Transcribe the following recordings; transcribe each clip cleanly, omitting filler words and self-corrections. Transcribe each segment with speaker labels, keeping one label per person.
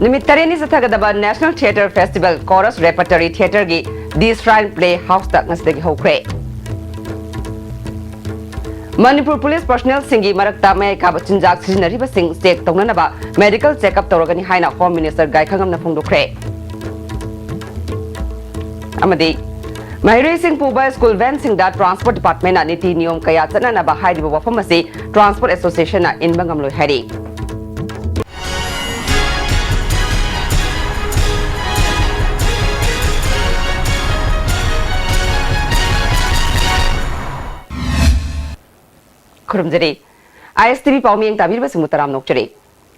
Speaker 1: Numit Tareni Sathagadaba National Theatre Festival Chorus Repertory Theatre gi The Shrine Play House tak ngasdagi hokre. Manipur Police Personnel Singi Marakta May Kabachinjak Sizinariba Sing State Tonganaba Medical Checkup Torogani Haina Home Minister Gai Khangam na Phungdokre. Amadi Mahire Singh Puba School Van Singh da Transport Department na niti niyom kaya chananaba hairiba wafam asi Transport Association na inbangam loi hari. Kurumjari ISTV Pauming Tabir Basumutaram Nokchari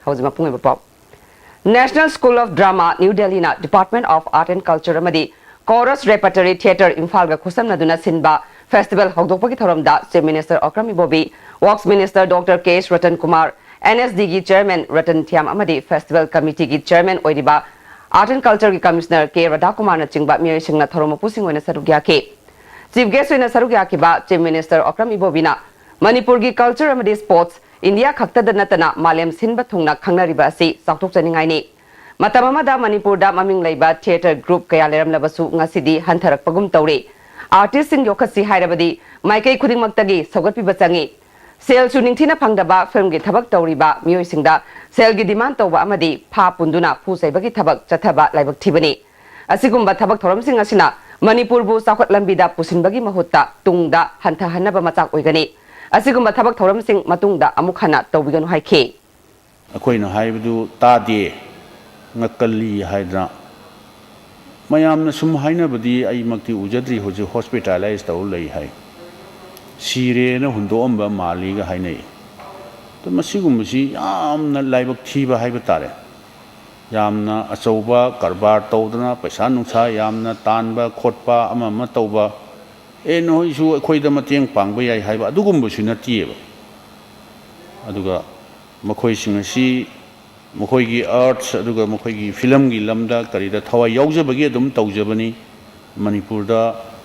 Speaker 1: Hausima Punga Pop National School of Drama New Delhi na Department of Art and Culture Amadi Chorus Repertory Theatre Infalga Kusam Naduna Sinba Festival Hogdokpagi Thoramda Chief Minister Okrami Bobi Works Minister Dr. K. Ratan Kumar NSD gi Chairman Ratan Thiam Amadi Festival Committee gi Chairman Oiriba Art and Culture gi Commissioner K. Radha Kumar na Chingba Myoy Singna Thoromo Pusing Wena Sarugyaki Chief Guest Wena Sarugyaki ba Chief Minister Okrami Bobi na Manipur gi culture amadi sports India khakta da natana malem sinba thungna khangnariba asi saktok chaningai ni matam amada Manipur da maming leiba theatre group kaya leram labasu ngasidi hantharak pagum tawre artist sing yokhasi hairabadi maikai khuding maktagi sogat pi bachangi sel chuning thina phangdaba film gi thabak tawriba miyoi singda sel gi demand tawba amadi pha punduna phu saibagi thabak chathaba laibak thibani asigumba thabak thoram sing asina Manipur bu sakhat lambida pusinbagi mahutta tungda hantha hanaba machak oigani Asigumba thabak thoram sing matungda amukhana tawbiganu haike
Speaker 2: akoina haibdu tade ngakali haidra mayamna sum haina badi ai makti ujadri hoji hospitalize taw lei hai sire na hundo amba mali ga hainai to masigumsi yamna laibak thiba haiba tare yamna achauba karbar tawdana paisa nungsa yamna tanba khotpa ama ma tawba no isu khoida mateng pangba yai haiba adugumbu sina tieba aduga makhoi singasi makhoi gi arts aduga makhoi gi film gi lamda karida thawa yaujabagi adum tawjabani Manipur da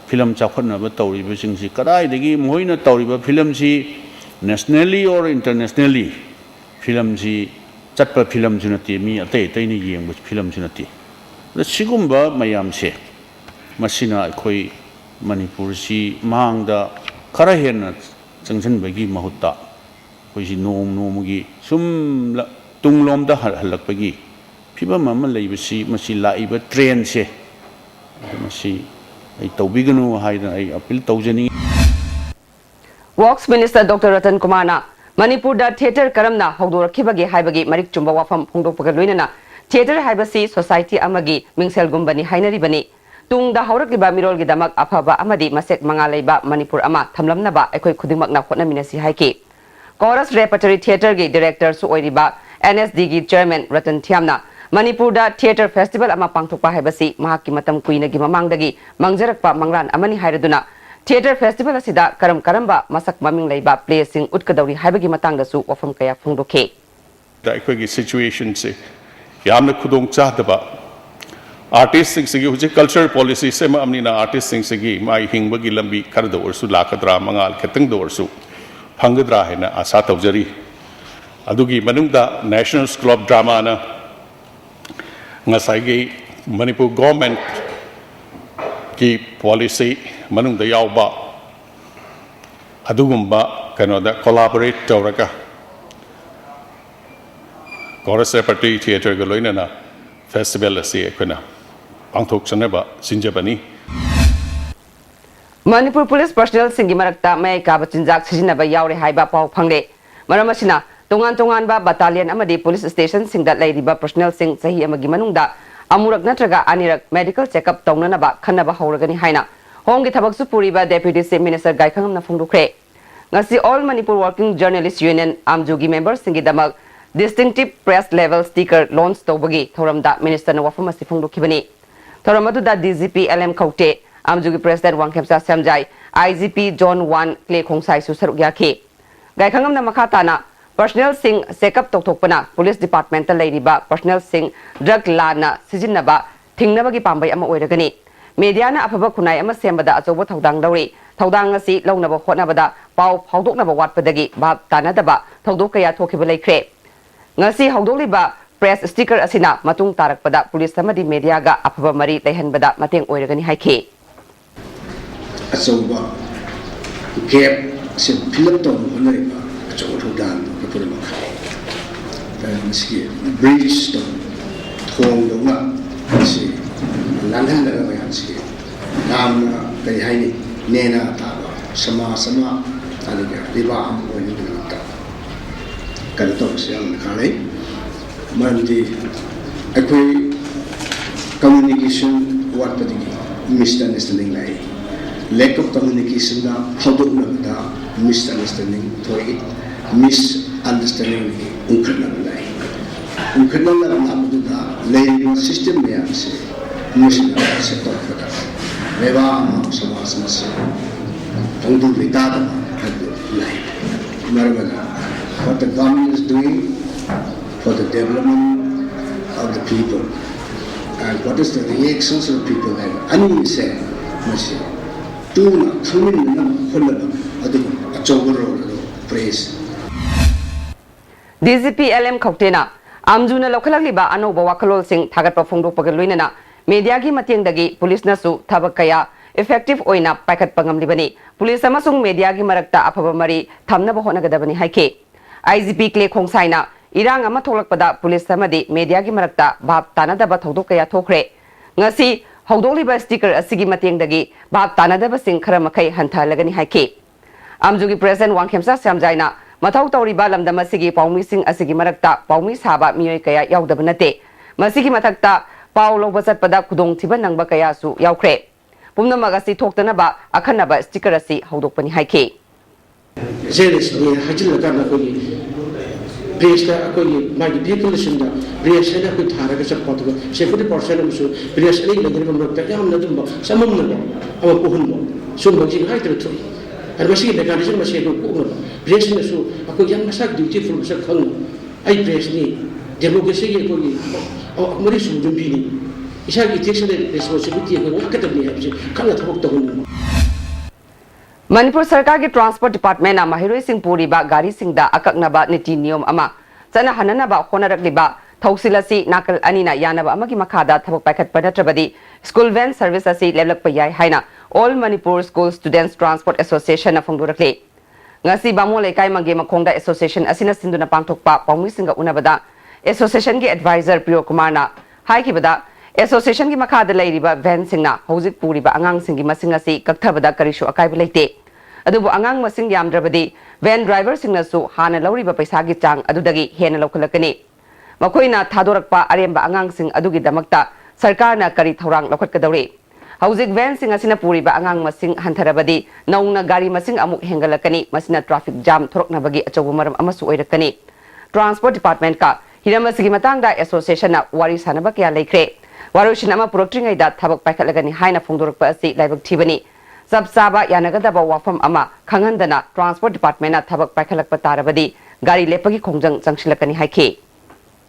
Speaker 2: film chakhatna ba tawriba singsi kadai dagi moina tawriba film si nationally or internationally film si chatpa film junati mi atai tai ni yengbu film junati la sigumba mayam se masina khoi Manipur si mangda khara hena changchan bagi mahutta koisi nomugi sum tunglom da halak bagi phiba mama leibasi masi laiba train se masi ai tawbiganu haida ai appeal tawjani
Speaker 1: Works Minister Dr. Ratan Kumar na Manipur da theatre karamna hogdorakhibagi haibagi marik chumba wafam phongdokpaga loinana theatre haibasi society amagi mingsel gumbani hainari bani tung da haurak liba mirol gi damak afaba amadi masek mangalaiba Manipur ama thamlamnaba ekoi khudingmak na khotna minasi haike Chorus Repertory Theatre gi director su oiriba NSD gi Chairman Ratan Thiamna Manipur da Theatre Festival ama pangthokpa haibasi mahakki matam kuina gi mamangdagi mangjarakpa mangran amani hairaduna Theatre Festival asida karamba masak maming leiba play sing utkadauri haibagi matangda su wafam kaya phungdokhe
Speaker 3: da ekoi gi situation se yamna khudong chahdaba Artist sing huji cultural policy se ma amni na artist sing sigi mai hingbagi lambi karda orsu lakadra mangal khetang do orsu phangadra hena asa tawjari adugi manungda National School of Drama na ngasai gi Manipur government ki policy manungda yawba adugumba kanoda collaborate tawraka Chorus Repertory Theatre ga loina na festival ase ekona Pangthok Chanaba Sinjabani
Speaker 1: Manipur Police Personnel Singi Marakta May Kabachinjak Sizinaba Yaure Haiba Pau Phangre Maramasina Tongan ba Battalion Amadi Police Station Singda Ladiba Personnel Sing Sahi Amagi Manungda Amurak Natraga Anirak Medical Checkup Tonganaba Khanaba Hauragani Haina Hongi Thabak Supuriba Deputy Chief Minister Gai Khangam na Phungdokre Ngasi All Manipur Working Journalists Union Amjugi members Singi Damak Distinctive Press Level Sticker Launch Tobagi Thoramda Minister na wafam asi phungdokibani Thoramadu da DGP LM Kaute Amjugi President Wangkhemsa Samjai IGP John 1 Clay Khongsai su sarugyaki Gai Khangam na makata na Personnel Sing Sekap Tokthokpana Police Department ta leiriba Personnel Sing Drug Lana Sijinnaba Thingnabagi pambai ama oiragani Media na afaba kunai ama sembada achobo thodang lauri thodang asi launaba hotnabada pau phawdoknaba watpadagi bab tanadaba thodok kaya thokhiba leikre ngasi hawdokliba press sticker asina matung tarakpada police samadi media ga aphaba mari lehanbada mateng oiragani haikhi
Speaker 4: asoba gap se fill up ton honoriba acho thodan kapur makha miski bridge ton thong doma si lanhan daga bayan si namna kai haini nena ta sama aliga liba am oni ta kan to se am khalai mandi akoi communication what padigi misunderstanding lai lack of communication na haduk na misunderstanding thoi misunderstanding ukhna lai ukhna na namu da lai system me ase national sector kada leba sama se tangdu lita da lai marmala what the government is doing for the development of the people and what is the reactions of the people like ani say masi tuna khamin na khulaba adu achogoro praise
Speaker 1: DGP LM Khoktena amjuna lokhalakliba anoba wakalol sing thagatpa phongdokpaga loinana media gi matengdagi police na su thabakaya effective oina paikat pangamlibani police amasung media gi marakta afaba mari thamnaba honagadabani haike IGP Kle Khongsaina irang ama tholakpada police samadi media gi marakta bab tanadaba thodokaya thokre ngasi hawdoliba sticker asigi matengdagi bab tanadaba sing khara makai hanthalagani haike amjugi president Wangkhemsa Samjaina mathau tawriba lamdam asigi paumi sing asigi marakta paumi saba miyoi kaya yaudaba nate masigi mathakta paw loba chatpada khudong thiba nangba kaya su yaukre pumnamag asi thoktanaba akhanaba sticker asi hawdokpani haike
Speaker 4: zeres ni hajil kana ko ni Bresa ko ni magi vehicle sunda bresa na ko thara ka sab patga 70% am su bresa ni lagar ka mrakta yam na dum samam na ama pohun mo sun bagi hai ter thoi ar basi mechanism ma se ko ko bresa na su ako yam masak beautiful masak khang ai bresa ni democracy ko ni mari su dum bi ni isa ki teacher responsibility ko akadami ha bi kala thok to hun
Speaker 1: Manipur Sarkar ki Transport Department na mahiroi sing puri ba gari sing da akaknaba niti niyom ama chana hananaba honarakliba thausilasi nakal anina yanaba amagi makhada thabak paikhat panatrabadi school van service asi leblakpa yai haina All Manipur School Students Transport Association na phongdorakle ngasi bamo lekai mage makhongda association asina sinduna pangthokpa paumi singa unabada association ki advisor Priyo Kumar na haikibada association ki makhada leiriba van singna hojik puriba angang singi masing asi kakthabada karishu akaiba leite adubu angang masing yamdrabadi van driver singna su hana lauriba paisa gi chang adudagi hena lokhalakani makoina thadorakpa aremba angang sing adugi damakta sarkarna kari thorang lokhatkadawri hojik van sing asina puriba angang masing hantharabadi naungna gari masing amuk hengalakani masina traffic jam thoroknabagi achobu maram amasu oirakani transport department ka hiramasigi matangda association na wari sanaba kya leikre Warushin ama purokringai da thabak paikhatlagani haina phongdorakpa asi laibak thibani sab saba yanagadaba wafam ama khanghandana transport department na thabak paikhalakpa tarabadi gari lepagi khongjang changsilakani haike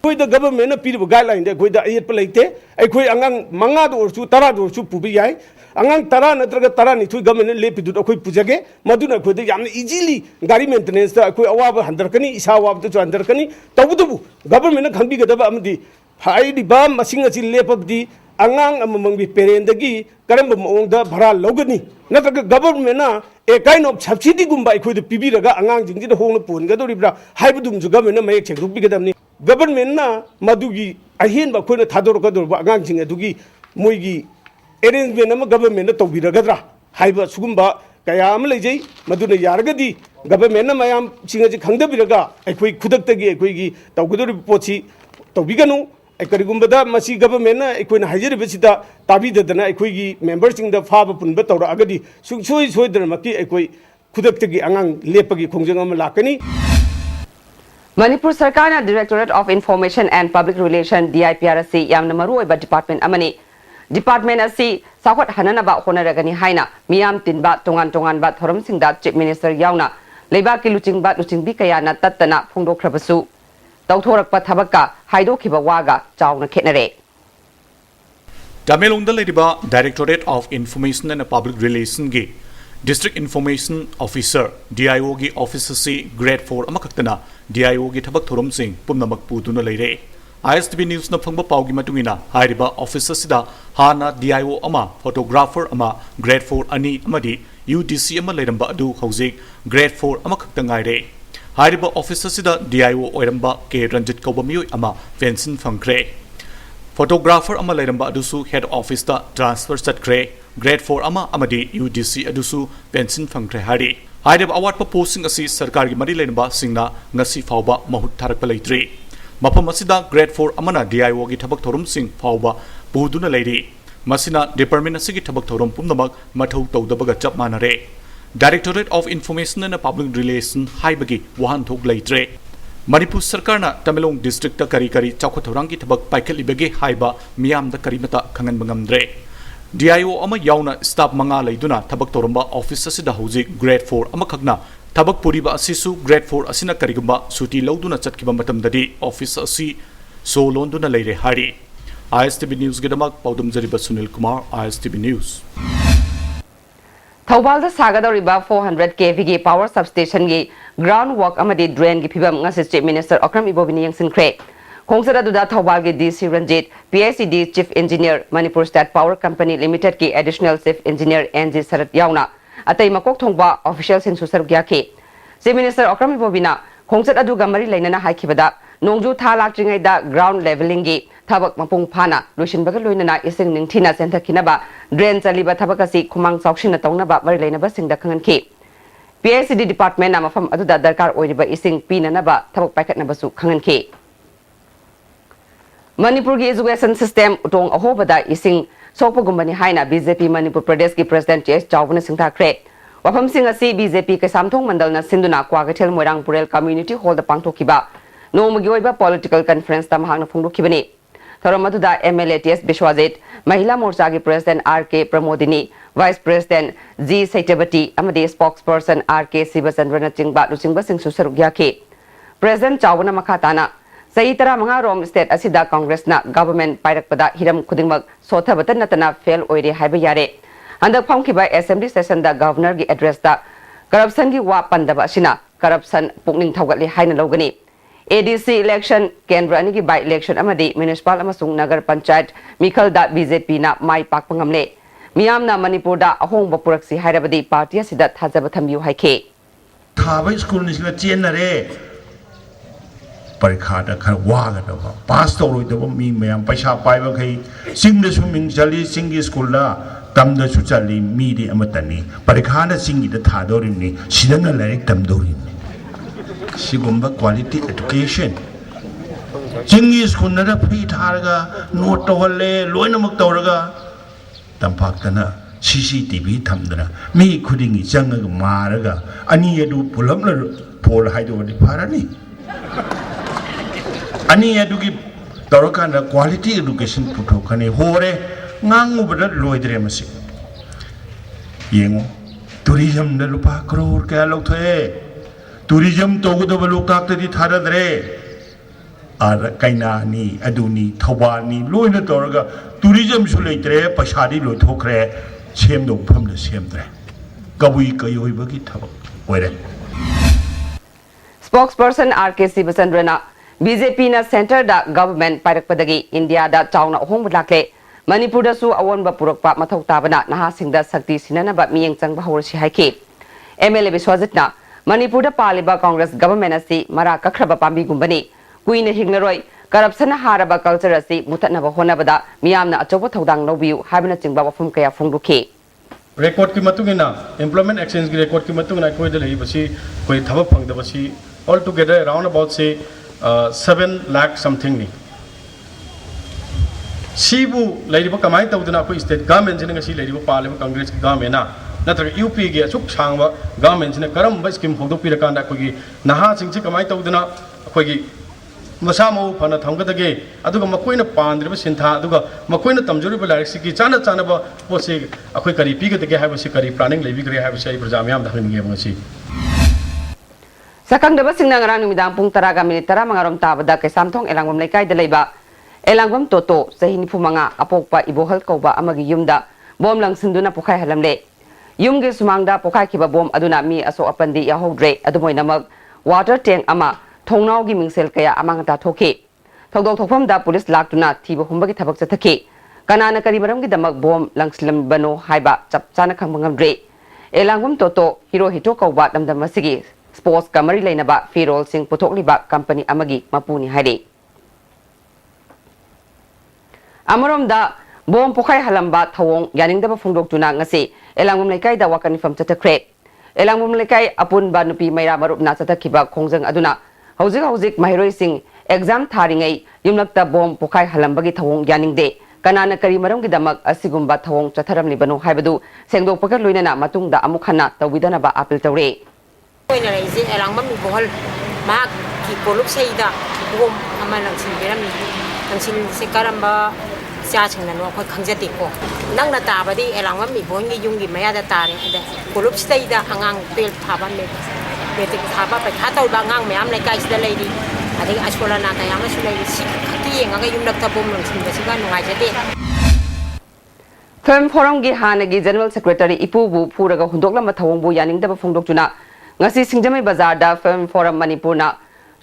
Speaker 5: koi da government na piribu guideline de koi da ayet palaite ai koi angang manga do orchu tara do orchu pubi yai angang tara natraga tara ni thui government lepidu da koi pujage maduna koi da yamna easily gari maintenance da koi awaba handarkani isa awaba da handarkani tabudu government na khangbi gadaba amdi hai di ba masing asi lepabdi angang amamangbi perendagi karamba maongda bhara logani natraga government na a kind of subsidy gumba ai koi da pibiraga angang jingji da hongna pon gadoribra haibudum ju government na mayek chek rupi gadamni government na madugi ahin ba koina thador kador ba angang jing adugi moigi arrangement ama government na tawbiragadra haiba sugumba kaya am lejai maduna yaragadi government na mayam singaji khangdabiraga aikoi khudaktagi aikoi gi tawgadori pochi tawbiganu aikarigumbada masi government na aikoina hajeribasida tabidadana aikoi gi members sing da faba punba tawra agadi sungsoi soidarmaki aikoi khudaktagi angang lepagi khongjang ama lakani
Speaker 1: Manipur Sarkar na Directorate of Information and Public Relations DIPRC yamna maruoiba department amani department asi sakhot hananaba honaragani haina miyam tinba tongan ba thoram singda chief minister yauna leiba ki luchingba luchingbi kaya na tattana phongdokhrabasu tawthorakpa thabakka haidokhiba waga chawna khenare
Speaker 6: Tamelongda lediba Directorate of Information and Public Relations gi District Information Officer DIO gi officer si grade 4 amakaktana DIO gi thabak thorom sing pumnamak puduna leire ISTV News na phangba pawgi matungina hairiba office asida hana DIO ama photographer ama grade 4 ani amadi UDC ama leiramba adu hojik grade 4 ama khakta ngaire hairiba office asida DIO oiramba K Ranjit Kauba miyoi ama pension phangkre photographer ama leiramba adusu head office da transfer chatkre grade 4 ama amadi UDC adusu pension phangkre hari hairiba award pa posting asi sarkar gi mari leiramba singna ngasi fawba mahut tharakpa leitri mafam asida grade 4 amana DIO gi thabak thorum sing fawba buduna leiri masina department asigi thabak thorum pumnamak mathau tawdabaga chap manare Directorate of Information and Public Relations haibagi wahan thok leitre Manipur sarkarna Tamilong district ta kari kari chawkha thorangi thabak paikhali haiba miyam da karimata khangan bangamdre DIO ama yauna staff manga leiduna thabak toramba office asida hojik grade 4 ama khagna thabak puriba asisu grade 4 asina karigumba suti lauduna chatkiba matamdadi office asi so londuna leire hari ISTV News gidamak paudum jariba Sunil Kumar ISTV News
Speaker 1: Thaubalda sagadoriba 400 kV gi power substation gi ground work amadi drain gi phibam ngasi Chief Minister Okram Ibobini yangsinkre khongsa duda Thaubal gi DC Ranjit PICD Chief Engineer Manipur State Power Company Limited ki Additional Chief Engineer NG Sarat yauna atai makok thongba official sin susar gya ke Chief Minister Okram Ibobina khongsa adu gamari lainana haikibada nongju tha laktringai da ground leveling gi thabak mapung phana loisin baga loinana ising ningthina senthakhinaba drain chaliba thabak asi khumang chauksina tawnaba mari lainaba singda khangan ki PICD department na mafam aduda darkar oiriba ising pinanaba thabak paikatnaba su khangan ki Manipur gi education system utong ahobada ising sokpagumbani haina BJP Manipur Pradesh ki President TS Chawbana singthakre wafam sing asi BJP ke samthong mandal na sinduna kwagathel moirang purel community hall da pangthokiba nomagi oiba political conference ta mahangna phungdokibani Thoromaduda MLA TS Bishwajit Mahila Morcha ki President RK Pramodini Vice President G Saitabati amadi spokesperson RK Sibasandra chingba luchingba sing susarugya ke President Chawbana makhatana Saitara mga rom state asida Congress na government pairakpada hiram khudingmak sothabata natana fail oire haiba yare andak phangkiba assembly session da governor gi address da corruption gi wa pandaba asina corruption pukning thawgatli haina logani ADC election Kendra ani gi by election amadi municipal amasung nagar panchayat Mikhal da BJP na mai pakpangamle miyamna Manipur da ahongba puraksi hairabadi party asida thajaba thambiu haike
Speaker 7: thaba school ni sila chenare parikha da khar waga da pass toroi da mi mayam paisa paiba khai sing da suming chali singi school da tam da su chali mi di amatani parikha da singi da thadorim ni sidana laik tam dorim sigumba quality education singi school na da phi tharga note tohalle loinamak tawraga tampakana CCTV thamdana mi khudingi changaga maraga ani adu pulamna pol haido di pharani ani adugi tawrakana quality education puthokani hore ngangu bada loidre masi yengo tourism da lupa crore kaya lokthe tourism toguda baloktak tadi tharadre ar kaina ni aduni thawani loina tawraga tourism su leitre pasadi loi thokre sem do pham da semdre kabui kayoi bagi thawak oire
Speaker 1: Spokesperson RK Sibasandra BJP na center da government pairakpadagi India da chawna ahongba lakle Manipur da su awonba purakpa mathau tabana naha singda sakti sinanaba miyeng changba hawrsi haike MLA Biswajit na Manipur da paliba Congress government asi mara kakraba pambi gumbani kuina hinglaroi corruption haraba culture asi mutatnaba honabada miyamna achoba thodang lobiu habina chingba wafum kaya phungruki
Speaker 8: record ki matungina employment exchange ki record ki matungina koi de lehi basi koi thaba phangda basi all together around about say 7 lakh something ni sibu leiriba kamai tawduna ko state government jina ngasi leiriba paliba congress ki government na natraga UP gi achuk sangba government jina karamba scheme hodok pirakanda ko gi naha singchi kamai tawduna ko gi masamo phana thamgadage aduga makoina pandriba sintha aduga makoina tamjuriba lairiksi ki chana chana ba pose akoi kari pigadage haibasi kari planning lebi gre haibasi ai projamyam dhangni ngasi
Speaker 1: Sakang daba sing nangarang numidang pung taraga minitara mangarom tabada kay samthong elangwam laikay dalayba elangwam toto sa hinipu mga apokpa ibohal kauba amagi yumda bom lang sinduna pukay halamle yumgi sumangda pukay kiba bom aduna mi aso apandi yahodre adumoy namag water tank ama thongnaw gi mingsel kaya amang ta thoki थौदोक थोफमदा police लाक्तुना थीब हुंबगी थबक चथखि कनाना करी मरमगिदमक बॉम लंगस्लमबनो हाइबा चप चाना खंबा ngamdre एलांगुम तोतो हिरो हिटो कौबा लमदम मसिगी स्पोर्ट्स का मरी लेनबा फिरोल सिंह पुथोकलिबा कंपनी अमगी मपुनी हाइरे अमरोमदा बॉम पोखाई हलंबा थवोंग यानिंगदबा फुंगदोक्तुना ngasi एलांगुम लेकाइदा वाकनिफम चथख्रे एलांगुम लेकाइ अपुनबा नुपी मैरा मरुपना चथखिबा खोंजंग अदुना हौजिक हौजिक माहिरोइ सिंह एग्जाम थारिङै युमलक्ता बॉम पोखाई हलंबगी थवोंग यानिंगदे कनाना करी मरमगिदमक असिगुम्बा थवोंग चथरमलिबनो हाइबदु सेंगदोकपगा लोइनना मतुंगदा अमुक हन्ना तौबिदनबा अपील तौरे
Speaker 9: ओइना रैजे एलांगम बोहल माक की कोलुक सैदा बॉम अमा लंसिन बेरमि लंसिन से करम्बा चा छंगननो अखोय खंजतेको नंगना ताबदी एलांगम मी बोंगी युंगी मयादा तारे अदे कोलुक सैदा अंगांग 12 थाबा मेट्रिक थाबा पैखा तौबा अंगांग मयाम लेकाइसदा लैदी अदे अशोलाना कयामसु लैदी सि खती यंगा युमलक्ता बॉम लंसिन बसिगा नुगाइजदे
Speaker 1: फिल्म फोरम की हानगी जनरल सेक्रेटरी इपुबु फूरगा हुंदोकलम थवोंगबु यानिंगदबा फुंगदोक्तुना ngasi singjamai bazar da film forum manipurna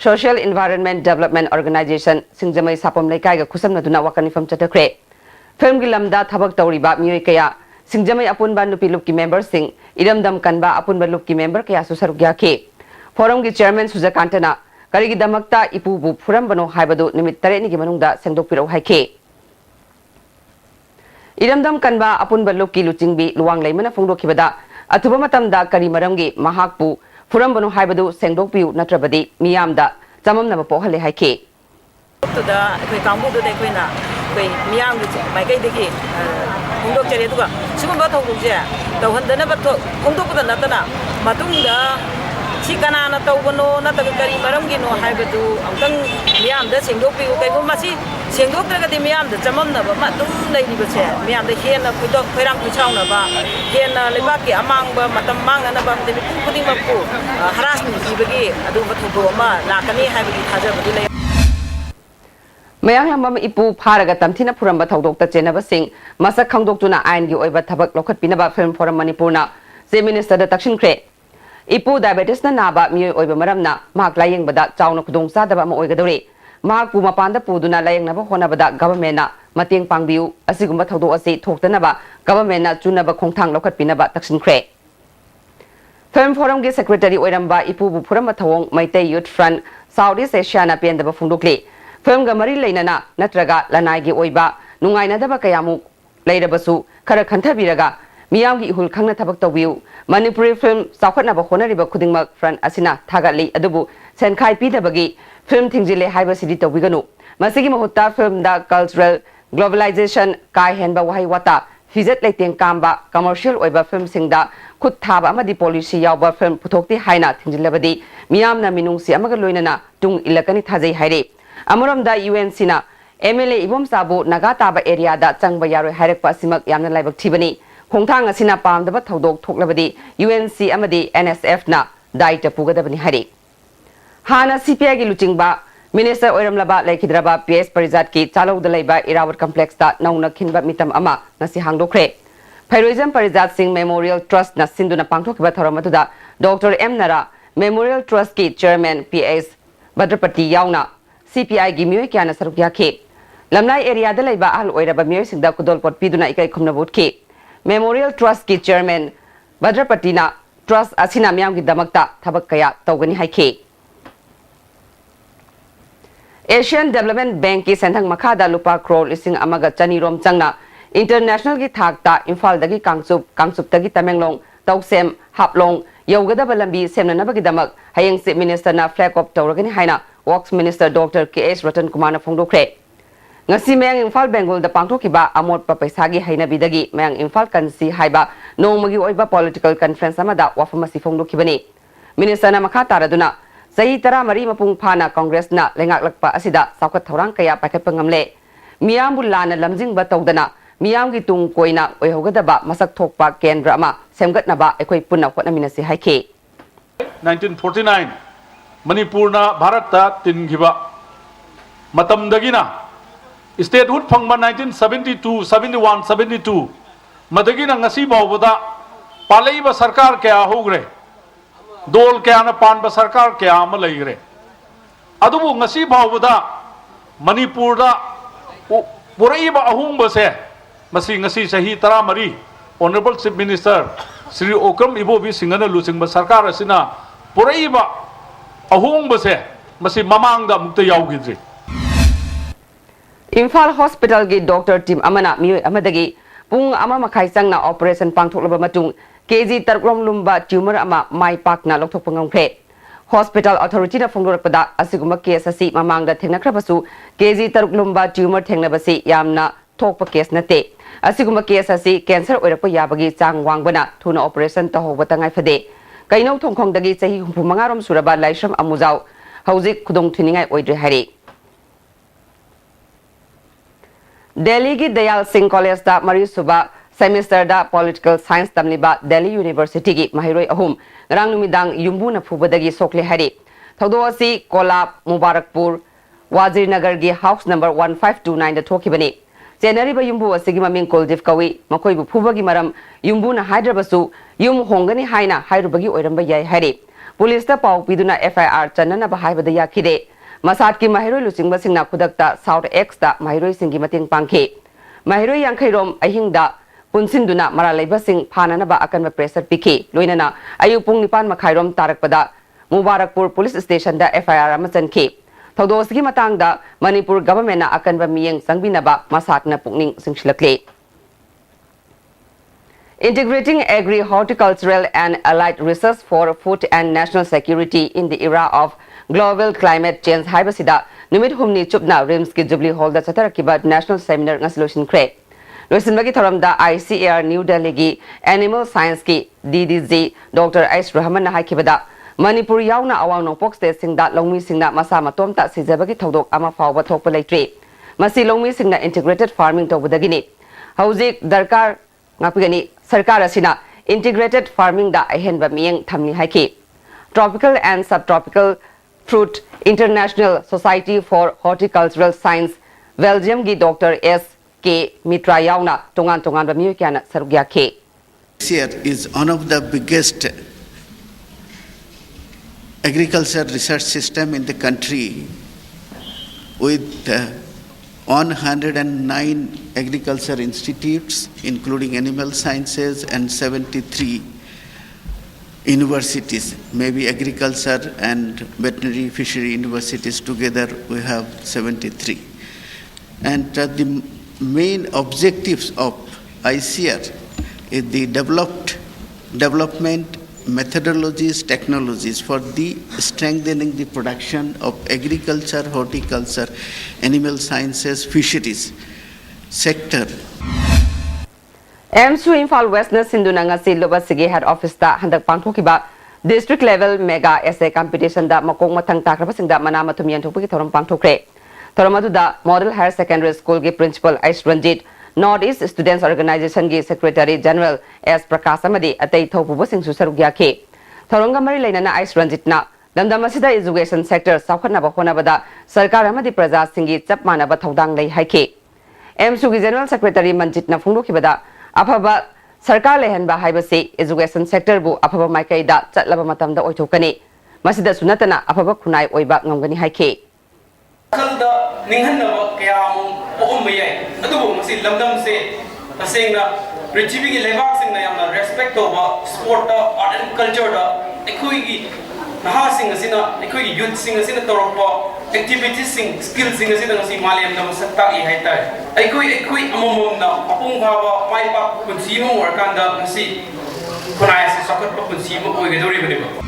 Speaker 1: social environment development organization singjamai sapam laikai ga khusamna duna wakani fam chatakre film gi lamda thabak tawriba miyoi kaya singjamai apunba nupi lup ki member sing iramdam kanba apunba lup ki member kaya su saruk ya ke forum gi chairman sujakantana kari gi damakta ipubu furam bano haibadu nimit tare ni gi manungda sengdok pirau haike iramdam kanba apunba lup ki luchingbi luwang laimana fungdok khibada अथुबा मतमदा करी मरमगी महाकपु फुरमबनो हाइबदु सेंगदोकपिउ नत्रबदी मियामदा चममनब पोहले हाइके
Speaker 10: तुदा अखोय कांगबुदु दे अखोयना अखोय मियामगि माइकैदगी हुंदोक चरे दुगा सिगुंबा थौदुजे तौहंदनब हुंदोकदा नतना मतुंगदा सी कनाना तौबनो नतग करी मरमगिनो हाइबदु अमतंग मियामदा सेंगदोकपिउ कैबो मासी सेंगदोकत्रगदि मियामदा चममनब मतुम लैरिबसे मियामदा हेना खुदो खैराम खुचाउनबा हेना लेबाकि अमांगबा मतम मांगनबा Debi खुदिमकु harassment पिबगी अदुबा थौदो अमा लाकनी हाइबदि थाजबदु लै
Speaker 1: मयांग लंबम इपु फारगा तमथिना फुरंबा थौदोकता चेनबसिंग मसक खंगदोक्तुना आइनगी ओइबा थबक लौखतपिनबा film forum मणिपुरना chief minister दा तक्षिनख्रे इपु डायबिटीज ना नाबा मियोय ओइबा मरमना महाक लायेंगबदा चावना खुदोंग चादबा अमा ओइगदौरे महाकपु मपानदा पुदुना लायेंगनबा होनबदा गवर्नमेंटना मतेंग पांगबिउ असिगुम्बा थौदोक असि थोक्तनबा गवर्नमेंटना चुनबा खोंथांग लौखतपिनबा तक्षिनख्रे फिल्म फोरम के सेक्रेटरी ओइरंबा इपुबु फुरम थवोंग Meitei youth front south east एशियाना पेंदबा फुंदोकले फिल्म गा मरी लेनना नत्रगा लनाइगी ओइबा नुंगाइनदबा कयामु लैरबसु खर खंथबिरगा मियामगी इहुल खंगना थबक तौबिउ मणिपुरी फिल्म चाखटनाबा होनरिबा खुदिंगमक फ्रंट असिना थागतली अदुबु सेनखाइ पीदबगी फिल्म थिंजिले हाइबसिदि तौबिगनु मसिगी महुत्ता फिल्म दा कल्चरल ग्लोबलाइजेशन काय हेनबा वहाई वाता फिजत लेतेंग कामबा कमर्शियल ओइबा फिल्म सिंगदा खुद थाबा अमदि पॉलिसी यावबा फिल्म पुथोक्ति हाइना थिंजिलबदी मियामना मिनुंगसि अमगा लोइनना तुंग इलकनी थाजै हाइरे अमरमदा यूएनसीना एमएलए इबोम साबु नगा ताबा एरियादा चंगबा यारोय हाइरकपा सिमक यामना लाइबक थिबनी खोंथांग असिना पामदबा थौदोक थोक्लबदी यूएनसी अमदि एनएसएफ ना दायित्व पुगदबनी हाइरे हाना सीपीआई की लुचिंगबा मिनिस्टर ओइरमलबा लेखिद्रबा पीएस परिजात की चालौदा लैबा इरावत कॉम्प्लेक्स ता नौना खिनबा मितम अमा नसी हांगदोख्रे फैरोइजम परिजात सिंह मेमोरियल ट्रस्ट ना सिंधुना पांगथोखिबा थौरमदुदा डॉक्टर एम नरा मेमोरियल ट्रस्ट की चेयरमैन पीएस भद्रपति यावना सीपीआई की मियोय क्याना सरुक याखे लमनाई एरियादा लैबा अहल ओइरबा मियोय सिंगदा कुदोलपोट पिदुना इकाई खुमनबोटखे मेमोरियल ट्रस्ट की चेयरमैन भद्रपतिना ट्रस्ट असिना मियामगी दमकता थबक कया तौगनी हाइखे एशियन डेवलपमेंट बैंक की सेंथंग मखादा लुपा क्रोर लिसिंग अमगा चनीरोम चंगना इंटरनेशनल की थाकता इम्फाल दगी कांगसुप तगी तमेंगलोंग तौसेम हापलोंग यौगदबा लंबी सेमननबगिदमक हयेंग चीफ मिनिस्टरना फ्लैग ऑफ तौरगनी हाइना works minister doctor K S. Ratan कुमारना फोंदोख्रे ngasi mayang imphal bengal da pangthokiba amot pa paisagi hainabidagi mayang imphal kansi haiba nongmagi oiba political conference amada wafamasi phongdokhibani minister na makha taraduna sahi tara mari mapung phana congress na lengak lakpa asida saukat thorang kaya pakatpa ngamle miyam bulana lamjing ba tawdana miyam gi tung koina oihogadaba masak thokpa kendra ama semgatnaba ekoi punna hotnaminasi haike
Speaker 11: 1949 manipurna bharat tingiba matamdagina statehood phangba 1972 71 72 madagina ngasi bawda palaiba sarkar kya hogre dol kya na panba sarkar kya ama laigre adubu ngasi bawda Manipur Puraiba Ahung Base, Masing Asi Sahi Taramari, Honorable Chief Minister, Sri Okram Ibobi Singana Lusing Basarkar Asina, Puraiba Ahung Base, Masi Mamanga Mukta Yaugidri.
Speaker 1: Imphal Hospital gi Dr. Tim Amana Miyoy Amadagi, Pung Ama Makai Sangna Operation Pangthoklaba Matung, KG Tarkrom Lumba Tumor Ama Mai Pak na Lokthok Pangongkhe. Hospital Authority na Fongdorakpada Asiguma case asi Mamangda Thengnakrabasu, KG Tarklumba tumor Thengnabasi Yamna Thokpa case nate. Asiguma case asi cancer oirapa yabagi chang wangbana thuna operation tahoba tangai phade. Kaino thongkhongdagi chahi humpumangarom suraba laishram amujau hauzik khudong thuningai oidre hari. Delhi gi Dayal Singh College da Mari Suba semester da political science tamliba Delhi University gi mahiroi ahum ngarang numidang yumbuna phubadagi sokle hari. Thodo asi Kolab Mubarakpur Wazirnagar gi house number 1529 da thokibani. January ba yumbu asigi maming Kuldif kawi makoi bu phubagi maram yumbuna Hyderabad yum hongani haina hairubagi oiramba yai hari. Police da pau piduna FIR chanana ba haibada yakide. Masat ki mahiroi lusingba singna khudakta South X da mahiroi singi mating pangkhe. Mahiroi yangkhairom ahingda Punsinduna Maralaiba Singh Pananaba Akanba pressure piki, Luinana, Ayupung Nipan Makhairom Tarakpada, Mubarakpur Police Station da FIR Amazon K. Todosgi Matangda, Manipur government na Akanba Miyang Sangbinaba, Masak na Pungning Singshilakle. Integrating agri, horticultural and allied research for food and national security in the era of global climate change Haibasida, Numit Humni Chupna Rims ki Jubilee Hall da Chatarakiba National Seminar Solution Cre. Loisinbagi thoramda ICAR New Delhi gi Animal Science ki DDG Dr. Ais Rahman na haikibada Manipur yauna awang nongpok state singda longmi singna masa matom ta sijabagi thodok ama fawba thokpa leitre masi longmi singna integrated farming tobudagini hauzik darkar ngapigani sarkar asina integrated farming da ahenba miyeng thamni haiki Tropical and Subtropical Fruit International Society for Horticultural Science Belgium gi Dr. S K Mitra Yauna Tongan Tongan Bamiyana Sarugya K.
Speaker 12: Here is one of the biggest agriculture research system in the country with 109 agriculture institutes including animal sciences and 73 universities, maybe agriculture and veterinary fishery universities together we have 73. And the main objectives of ICR is the development methodologies, technologies for the strengthening the production of agriculture, horticulture, animal sciences, fisheries sector.
Speaker 1: M2 Imphal West na Sinduna ngasi loba sige head office ta handak pangthokiba district level mega essay competition da makong mathang takraba singda mana mathumyan thokpagi thoram pangthokre. Thoramadu Model Higher Secondary School ki Principal Ais Ranjit, Northeast Students Organization ki Secretary General S. Prakasamadi Atei Thopubo Singh Susarugya ke. Thoranga Mari Lainana Ais Ranjit na Damdamasida Education Sector Saukhanaba Honabada Sarkar Amadi Praja Singhi Chapmanaba Thodang Lei Haike. M2 ki General Secretary Manjit na Phungdokibada Afaba Sarkar Lehenba Haibase Education Sector bu Afaba Maikaida Chatlaba Matamda Oithokani. Masida Sunatana Afaba Kunai Oiba Ngangani Haike.
Speaker 13: Kalda ninghanna kayam ohumye adubu masi lamdam se asengna richibi gi lebak singna yamna respect over sport art and culture da ekhui gi naha sing asina ekhui gi youth sing asina torokpa activities sing skills sing asina ngasi maliam na sakta I haitai ekhui amomom na apung bhaba mai pa kunsimo workanda ngasi kunai se sakat pa kunsimo oigedori baniba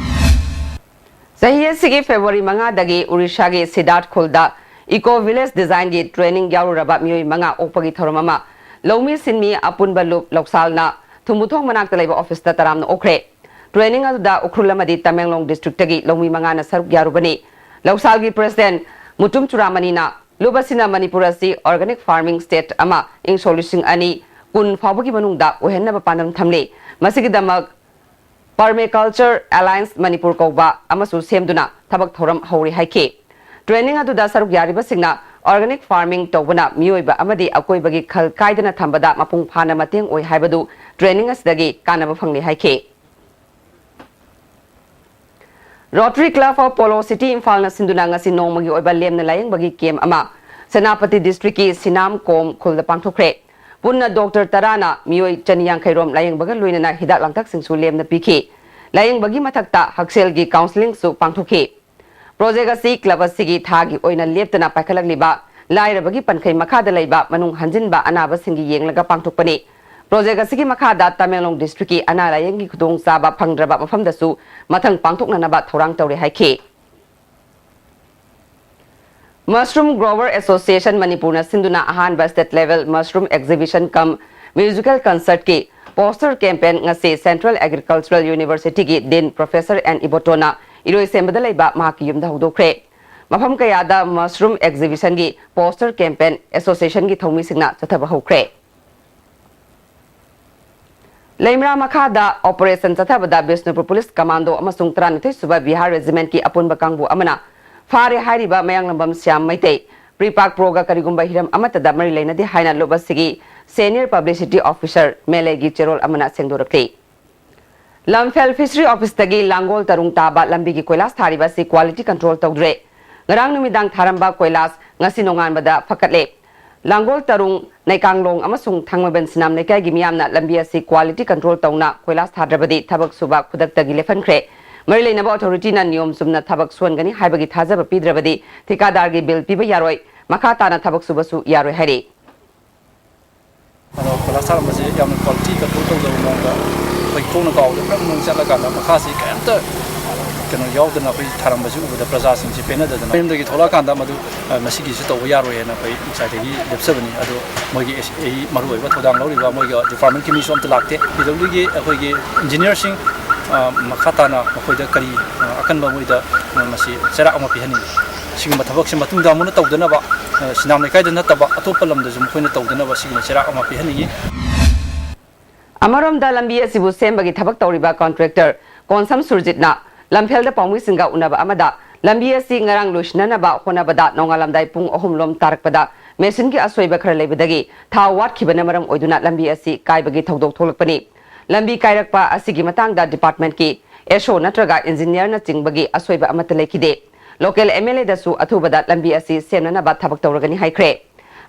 Speaker 1: Sahiyasigi February manga dagi Urisha gi Siddharth Khulda Eco Village Design gi training yauraba miyoi manga opagi thoromama Lomi Sinmi Apunba Loop Loksalna Thumuthong Manakta Laiba Office ta taramna okre training aduda Ukhulamadi Tamenglong District gi Lomi manga na saruk yarubani Loksal gi President Mutum Churamani na Lubasina Manipurasi Organic Farming State ama ing solution ani kun phawbagi manungda ohenna panam thamle masigi damak Permaculture Alliance Manipur Koba Amasu Semduna Tabak Thoram Hori Haike. Training aduda saruk yariba singna organic farming tobana mioiba amadi akoibagi khal kaidana thambada mapung phana mateng oi haibadu training asdagi kanaba phangli haike. Rotary Club of Polo City Imphal na Sinduna ngasi nongmagi oiba lemna layeng bagi kem ama Senapati District ki Sinam Kom Khulda Pangthokre Punna Dr. Tarana Mioi Chaniyang Khairom Layang Baga Luinana Hidak Langtak Singsu Lem na Piki Layang Bagi Matakta Haksel gi Counseling su Pangthokhi Project asi club asigi thagi oina leptana paikhalak liba laira bagi pankhai makhada leiba manung hanjinba anaba singi yenglaga pangthokpani Project asigi makhada Tamelong District ki ana layangi khudong saba phangdraba mafamdasu mathang pangthoknanaba thorang tawre haikhe Mushroom Grower Association Manipur Sinduna Ahanba State Level Mushroom Exhibition cum Musical Concert ki poster campaign ngasi Central Agricultural University ki Dean Professor and Ibotona Iroi Sembada Leiba Mahaki Yumda Hudokre Mafam Kayada Mushroom Exhibition ki poster campaign association ki thomi singna chathaba hokre Leimra Makada Operation Chathabada Bisnupur Police Commando amasung 39 Suba Bihar Regiment ki apunba kangbu amana Fare Hariba Mayang Lambam Siam Maite, Prepak Proga Karigumba Hiram Amatada Marilena de Haina Lobasigi, Senior Publicity Officer Melegi Cherol Amana Sengdorakli. Lamfel Fishery Office Tagi Langol Tarung Taba Lambigi Koilas Taribasi Quality Control Togdre, Ngarang Numidang Taramba Koilas, Ngasinongan Bada Pakatle. Langol Tarung Naikanglong Amasung Tangmaben Sinam Nekai Gimiamna Lambiasi Quality Control Tauna, Koilas Tadrabadi, Tabak Suba Kudak Tagi Lefan Kre. Marilena authority na niyom sumna thabak suangani haibagi thajaba pidrabadi thikadar gi bill piba yaroi makata na thabak subasu yaroi hari
Speaker 14: Kolasar masi yam quality ka to do monga pai tona ka de pram mong chala ka na makhasi ka anta keno yaw de na pai tharam basu uda praja sing si pena de na pem de gi thola ka da madu masi gi su to yaroi na pai inside gi lepsabani ado mogi ei maru oi ba thodang lori ba mogi department ki mission te lakte bidong gi akoi gi engineer sing Makatana, Makoida Kari, Akanba Muida, Masi, Sera Amapiani, Singma Tabak Matunda Muna Taudanaba, Sinamaka, the Nataba, Atopalam, the Zumpuina Taudanaba, Sigma Sera Amapiani.
Speaker 1: Amaram da Lambia Sibu Sembagi Tabak Toriba contractor, Konsam Surjitna, Lampelda Pamusinga Unaba Amada, Lambia Singarang Lushnanaba, Honabada, Nongalam Daipung, Ohumlom Tarakpada, Messinki Asweba Karlebadagi, Tawat Kibanamaram Oduna Lambia Si, Kaibagi Togdok Tolakpani. Lambi Kairakpa Asigi Matangda Department ki Esho Natraga Engineer na Tingbagi Asweba Amatalekide. Local MLA dasu Atubada Lambi Asi Semna Batabak Tauragani Haikre.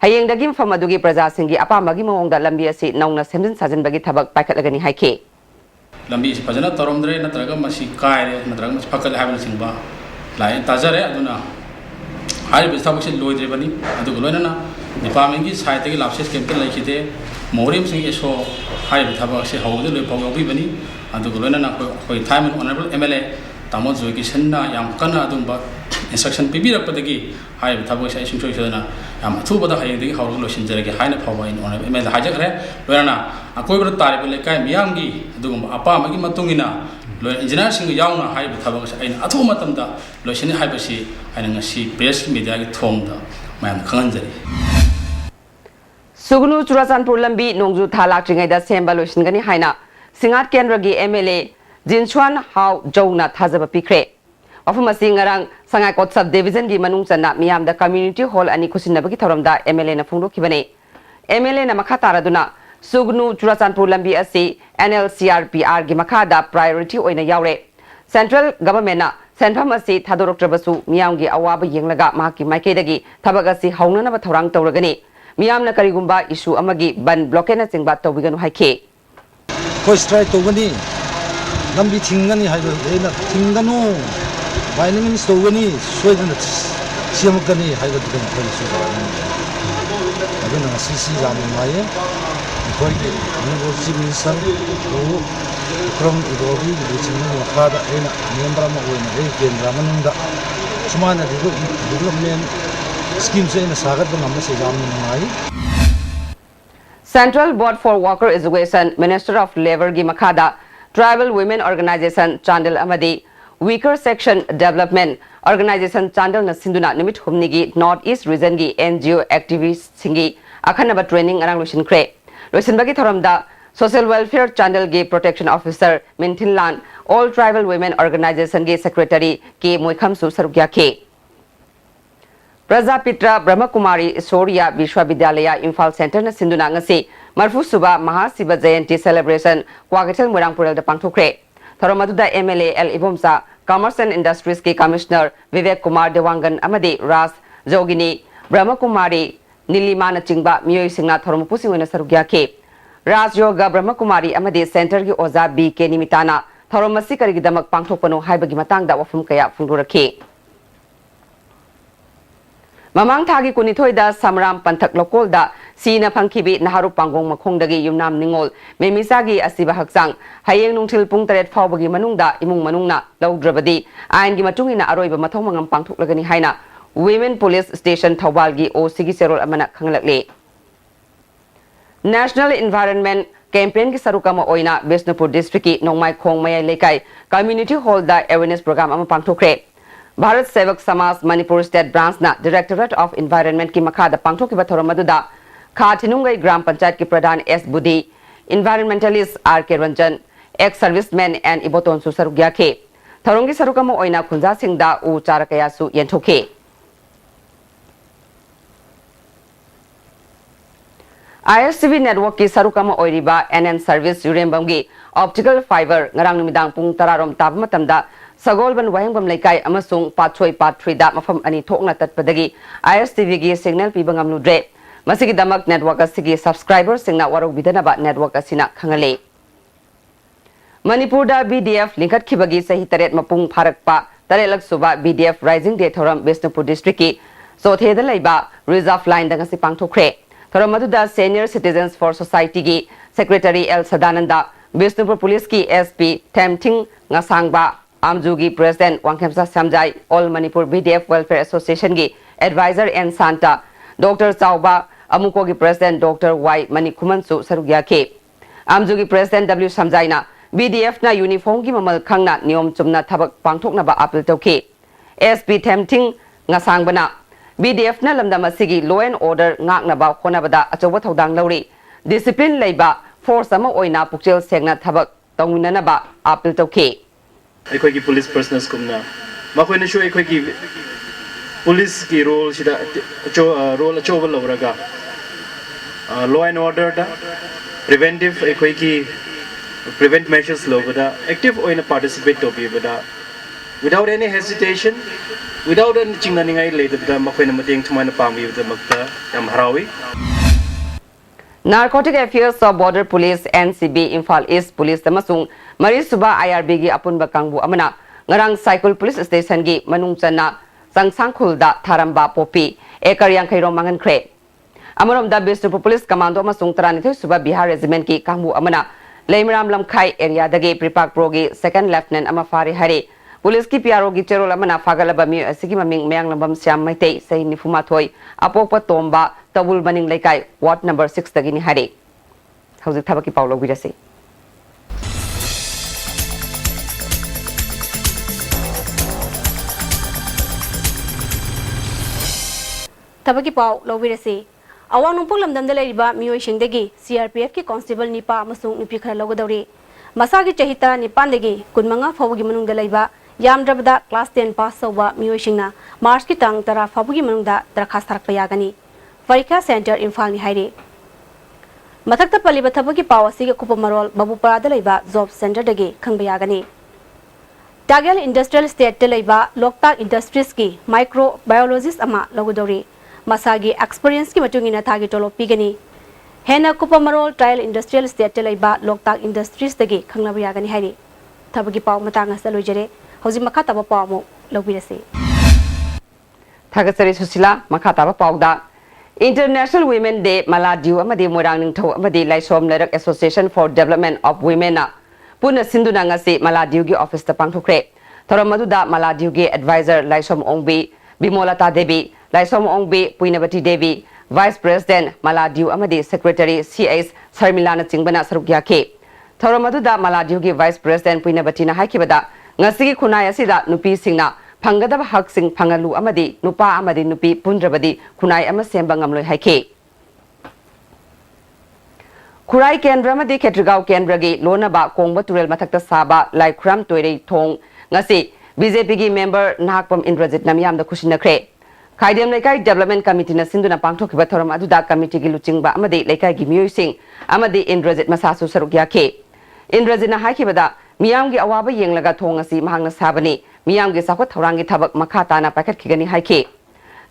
Speaker 1: Hayeng Dagim Famadugi Praja Singi Apamagi Mongda Lambi Asi Nauna Semjin Sajan Bagi Tabak Pakalagani Haike.
Speaker 15: Lambi Pajana Toromdre Natraga Masi Kai Natraga Mas Pakal Havan Singba. Lai Tazare Aduna. Hari Bistabushi Lloyd Rebani, Adugolana, the Pamangi Site Lapses Campbell Lakite, Morim Sing Esho, High Tabasi, how the Pogobani, Adugolana, time and Honorable MLA, Tamozuki Sena, Yamkana Dumba, instruction Pibi Patagi, High Tabashi Shana, Yamatuba the High how Lucian Zeraki, High Power in Honor ML Hajakre, Verana, a Kober Taribeleka, Miyangi, Dum, Apa Magimatungina. Engineer sing yauna hai thabak ain athumatam da loisini haibasi aina si press media gi thongda mayam khanganjari
Speaker 1: Sugnu Churasanpur lambi nongju thalak ringai da semba loisingani haina Singat Kendra gi MLA Jinchuan Hau Jona thajaba pikre Afumasi ngarang sangai kot sub division gi manung channa miyam da community hall ani khusinabagi thoramda MLA na phungro khibane MLA na makhatara duna Sugnu Churasanpur lambi asi NLCRPR gi makhada priority oina yaure Central Government na Senfam asi thadorok trabasu miyam gi awaba yenglaga mahaki maikeidagi thabak asi haunana ba thorang tawragani miyam na karigumba issue amagi ban blockade na chingba tawbiganu haike
Speaker 16: ko strike tawgani lambi thingani haiba ena thinganu baining is tawgani soidana siamkani haiba dukan khali su aduna sisi ramai Koigi, University Minister, who from Idobi, which is Wakada, and Membra Mawan, Ramanunda, Sumana development schemes in the Sagat Namasi.
Speaker 1: Central Board for Worker Education, Minister of Labor Gimakada, Tribal Women Organization Chandel Amadi, Weaker Section Development Organization Chandel Nasinduna Nimit Humnigi, Northeast Region Gi NGO Activists Singi, Akanaba Training Arang Lushin Kre. Loisinbagi thoramda Social Welfare Channel Ge Protection Officer Mintin Lan All Tribal Women Organization Ge Secretary Ke Moikham Su Sarugya Ke Prajapitra Brahmakumari Soria Vishwavidyalaya Imphal Center na Sinduna ngasi Marfu Suba Mahasiva Jayanti Celebration Kwagathel Moirangpural da pangthokre Thoromaduda MLA L Ibomsa Commerce and Industries Ke Commissioner Vivek Kumar Dewangan amadi Ras Jogini Brahmakumari Nilimana Chingba Myoy Singna Thoromupusi Wina Sarugya Raj Yoga Brahmakumari Amadi Center Gi Oza B K Nimitana Thoromasi Karigidamak Pangthokpano Haibagi Matangda Wafum Kaya Funduraki Mamang Thagi Kunithoida Samram Panthak Lokolda Sina Pangkibi Naharu Pangong Makongdagi Yumnam Ningol Memisagi Asiba Haksang Hayeng Nungtil Pung Taret Fawbagi Manungda Imung Manungna Lawdrabadi Ayangi Matungina Aroiba Mathomangam Pangthoklagani Haina Women Police Station Thawbalgi O Sigi Serol Amana Khanglakle National Environment Campaign ki sarukama oina Bisnupur District ki Nongmai Khong Mayai Lekai Community Hall da Awareness Program ama pangthokre Bharat Sevak Samaj Manipur State Branch na Directorate of Environment ki makha da pangthokiba thoramaduda Kha Thinungai Gram Panchayat ki Pradhan S Budi Environmentalist R K Ranjan ex-serviceman and Iboton su sarugya ke Thorongi sarukama oina Khunja Singda u charakaya su yenthoke ISTV network ki sarukama oiriba NN service Yurembamgi optical fiber ngarang numidang pung tararom tabmatamda Sagolban Wahengbam Laikai amasung Patchoi Pat3 da mafam ani thokna tatpadagi ISTV gi signal pibangam nudre masigi damak network asigi subscribers singna warok bidanaba network asina khangale Manipur da BDF linkat khibagi sahi taret mapung pharakpa tarelak suba BDF rising day thoram Bisnupur district ki sotheda laiba reserve line dangasi pangthokre Thoramaduda Senior Citizens for Society ki Secretary L Sadananda Bisnupur Police ki SP Temting Ngasangba Amjugi President Wangkhemsa Samjai All Manipur BDF Welfare Association ki Advisor N Santa Dr. Chauba Amuko ki President Dr. Y Manikumansu Sarugya ke Amjugi President W Samjai na BDF na uniform ki mamal khangna niyom chumna thabak pangthokna ba appeal tawke SP Temting Ngasangbana BDF na lamdam asigi law and order ngakna ba khonabada achoba thodang lawri discipline leiba force ama oina pukchel sengna thabak tawminana ba appeal tawke
Speaker 17: Ekhoi ki police personnel kumna makhoi na shu ekhoi ki police ki role sida role achoba lawraga law and order da preventive ekhoi ki prevent measures lawada active oina participate to be bada without any hesitation without any chingnaningai later da makhoi na mateng thumana pambi da makta yam harawi
Speaker 1: Narcotic Affairs of Border Police NCB Imphal East Police amasung Mari Suba IRB gi apunba kangbu amana ngarang cycle police station gi manung channa sangsangkhulda tharamba popi ekar yang khairo mangan khre amarom da Bisnupur Police Commando amasung 32 Suba Bihar Regiment ki kangbu amana Leimram Lamkhai area dagi Pripak Pro gi second lieutenant ama fari hari Police ki PRO gi cherol amana fagalaba mi asigi maming mayang lambam syam maitei sei nifuma thoi apokpa tomba tabul baning laikai ward number 6 dagi ni hari hauzik thabaki paulo birase
Speaker 18: tabaki pau lobirase awang nungpung lamdamda leiriba miyoi singdagi CRPF ki constable nipa amasung nupi khara logadawri masagi chahita nipandagi kunmanga fawagi manungda leiba Yamdrabada class 10 pass soba miyosingna March ki tang tara fabugi manungda darkhas tharakpa yagani Parikha Center Imphal ni haire Mathakta paliba thabagi pawasi ki kupamarol Babupara da leiba job center dagi khangba yagani Tagal Industrial State leiba Loktak Industries ki microbiologist ama logudori masagi experience ki matungina thagi tolo pigani Hena kupamarol Trial Industrial State leiba Loktak Industries dagi khanglaba yagani haire thabagi paw matanga salojare Hauji makata ba pawmo lobirase
Speaker 1: Thagasari Susila makata ba pawda International Women Day Maladiu amadi Morang Ningtho amadi Laisom Lerak Association for Development of Women na puna sinduna ngasi Maladiu gi office ta pangthokre thoramaduda Maladiu gi advisor Laisom Ongbi Bimolata Devi Laisom Ongbi Puinabati Devi Vice President Maladiu amadi Secretary CS Sarmilana Chingbana sarukya ke thoramaduda Maladiu gi Vice President Puinabati na haikibada Ngasigi kunai asida nupi singna phangadaba hak sing phangalu amadi nupa amadi nupi pundrabadi kunai ama semba ngamloi haike Kurai Kendra amadi Ketrigau Kendra gi lonaba kongba turel mathakta saba laikram toirei thong ngasi BJP gi member Nahakpam Indrajit namyam da khusinakre Khaidem Laikai Development Committee na sinduna pangthokhiba thoram aduda committee gi luchingba amadi Laikai gi miyoi sing amadi Indrajit masasu sarukya ke Indrajit na haikibada Miyam gi awaba yenglaga thong asi mahangna sabani miyam gi sakwa thorangi thabak makha tana paket khigani haike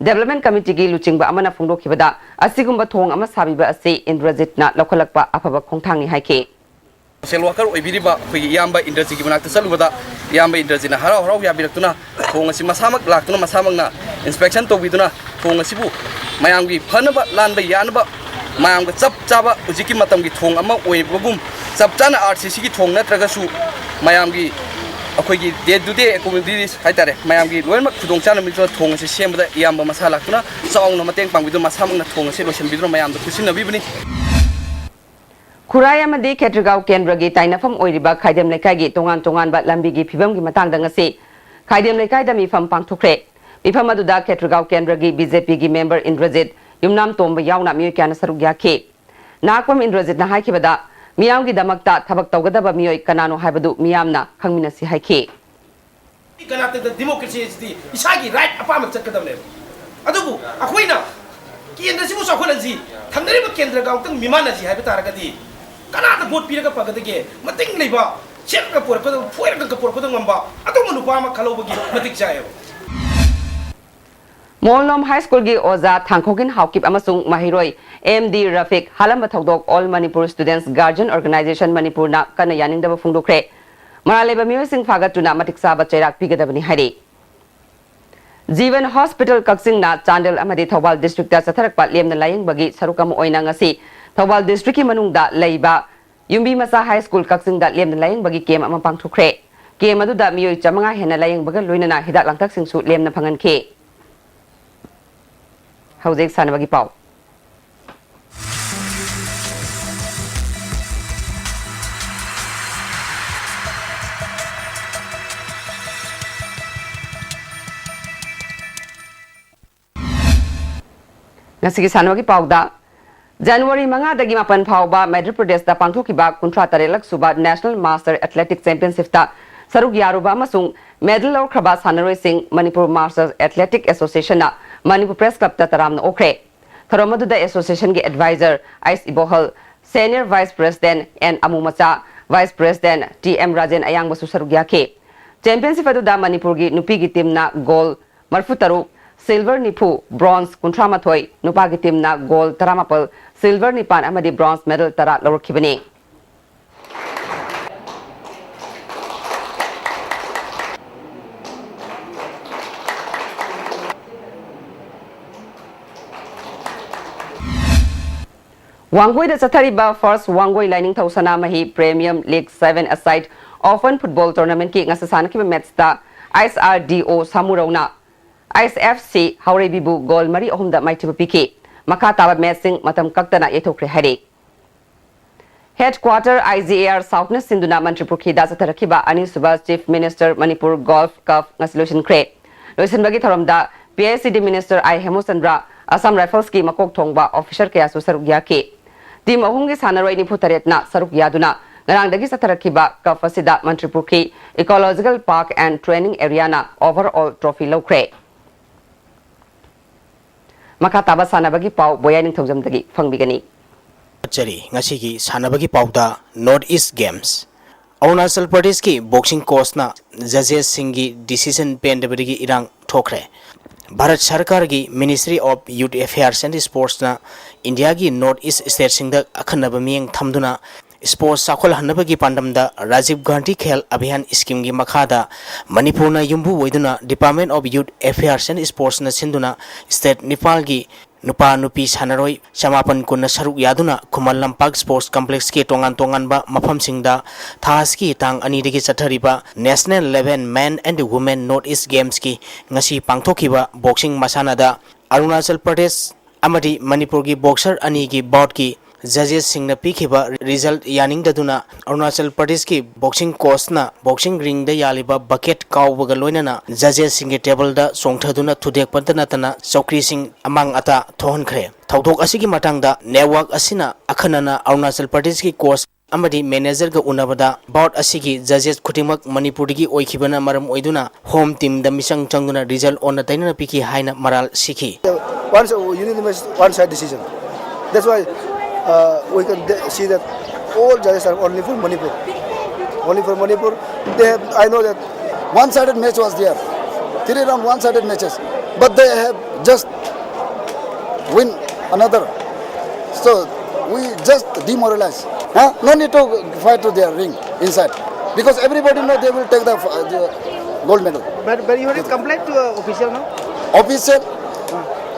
Speaker 1: Development Committee gi luchingba amana phongdokhibada asigumba thong ama sabiba ase Indrajit na lokhalakpa afaba khongthang ni haike
Speaker 19: Social worker oibiriba khoi yamba industry gi banakta salubada yamba industry na harau harau ya birakuna thong asi masamak laktuna masamangna inspection tobiduna thong asibu mayamgi phanaba lanba yanaba mayamga chap chaba ujiki matamgi thong ama oibagum chap chana RCC gi thong natragasu mayamgi अखोगी day to day activities हाइतारे मयामगी लोइनमक खुदोंग चाना मिथो थोंग से सेमबदा याम मसा लाक्तुना चावंग मतेंग पांगबिदो मसामंगना थोंग से लोसन बिदो मयाम द खुसिनबिबनी
Speaker 1: खुराय अमदी केट्रगाव केंद्रगी ताइनाफम ओइरिबा खाइदेम लेकाइगी तोंगान तोंगान बा लंबिगी फिबमगी मतांग दंगसे खाइदेम लेकाइदा मिफम पांगथोख्रे मिफम अदुदा केट्रगाव केंद्रगी बीजेपी गी मेंबर इंद्रजित युमनाम तोंब यावना मिय क्याना सरुग याखे नाकपम इंद्रजित ना हाइखिबदा मियामगी दमकता थबक तौगदबा मियोय कनानो हाइबदु मियामना खंगमिनसी हाइखे
Speaker 5: कनाते द डेमोक्रेसी इज इसागी राइट अपाम चकदमने अदुबु अखोइना केंद्र सिबु सखोलजी थंदरिबा केंद्र गाउतंग मिमानजी हाइबा तारगदी कनाता वोट पिरगा पगदगे मतिंग लेबा चेकका पोरको फोयरगा पोरको ngamba अदुमु नुपामा खलोबगी मतिक जायो
Speaker 1: मोलनोम हाई स्कूल की ओजा थांखोगिन हाउकिप अमसुंग माहिरोय एमडी रफिक हालम थौदोक all Manipur students guardian organisation Manipur ना कन यानिंगदब फुंगदोख्रे मरालेबा मियोसिंग फागतुना मतिक साबा चैराक पिगदबनी हारे जीवन हॉस्पिटल कक्सिंग ना चांदल अमदि थौबाल डिस्ट्रिक्ट दा सथरकपा लेमना लायंगबगी सरुकम ओइना ngasi थौबाल डिस्ट्रिक्ट की मनुंगदा लैबा युम्बी मसा हाई स्कूल कक्सिंग दा लेमना लायंगबगी केम अमा पांगथोख्रे केम अदुदा मियोय चमंगा हेना लायंगबगा लोइनना हिदाक लांगतक सिंगसु Lemna फंगनखे हौजेक सानबगी pav ngasi sanwagi pawda January 5 dagi 8 phawba Madhya Pradesh da pangthokiba 53 suba National Master Athletic Championship ta saruk yaruba amasung medal law khraba sanaroi sing Manipur Masters Athletic Association na Manipur Press Club ta taramna okre tharomadu da association gi advisor Ais Ibohal Senior Vice President and Amumacha Vice President TM Rajan ayang basu saruk yake championship adu da Manipur gi nupi gi team na goal marfutaru Silver Nipu, Bronze Kuntramathoi, Nupagi team na gold Taramapal, Silver Nipan amadi bronze medal Tara Lorkibani. Wangoi da Satariba first Wangoi lining Tausana Mahi Premium League 7 aside Open Football Tournament ki ngasasana ki match ta ISRDO Samurauna ISFC Haurebibu goal mari ohumda maitiba piki makataba matching matam kaktana yethokre hari Headquarter IGAR Southness Sinduna Manipur ki da satarakiba ani subas Chief Minister Manipur Golf Cup ngasolution kre loisin bagi tharamda PICD Minister I Hemosandra Assam Rifles ki makok thongba officer kaya su saruk yake team ahungi sanaroi ni phutaret na saruk yaduna ngarang dagi satarakiba cup asida Manipur ki Ecological Park and Training Area na overall trophy lokre Makataba sanabagi pau boyaning thawjamdagi fangbigani
Speaker 20: Chari ngasigi sanabagi pauda North East Games Arunachal Pradesh ki boxing coach na judges singi decision pendabagi irang thokre Bharat Sarkar gi Ministry of Youth Affairs and Sports na India gi North East state singda akhanaba miyeng thamduna Sports Sakol Hanabagi Pandamda Rajiv Gandhi Khel Abhiyan Scheme gi Makhada Manipur na Yumbu Waiduna Department of Youth Affairs and Sports na Sinduna State Nepal gi Nupa Nupi Sanaroi Samapan Kunna Saruk Yaduna Kumal Lampak Sports Complex ki tongan ba mafam singda thas ki tang ani degi chathariba National 11 Men and Women North East Games ki ngasi pangthokiba boxing masana da Arunachal Pradesh amadi Manipur gi boxer ani gi bout ki Judges singna pikhiba result yaning daduna Arunachal Pradesh ki boxing coach na boxing ring da yaliba bucket kawbaga loinana judges singi table da songthaduna thudek pantana tana chokri sing amang ata thohon khre thawdok asigi matang da network asina akhanana Arunachal Pradesh ki coach amadi manager ga unabada bout asigi judges khutimak Manipur gi oikhibana maram oiduna home team da misang changduna result on tainana piki haina maral sikhi
Speaker 21: unanimous one side decision. That's why we can see that all judges are only for Manipur. Only for Manipur. They have, I know that one-sided match was there. 3 round one-sided matches. But they have just win another. So we just demoralize. Huh? No need to fight to their ring inside because everybody know they will take the gold medal.
Speaker 2: But you have complaint to official now?
Speaker 21: Official,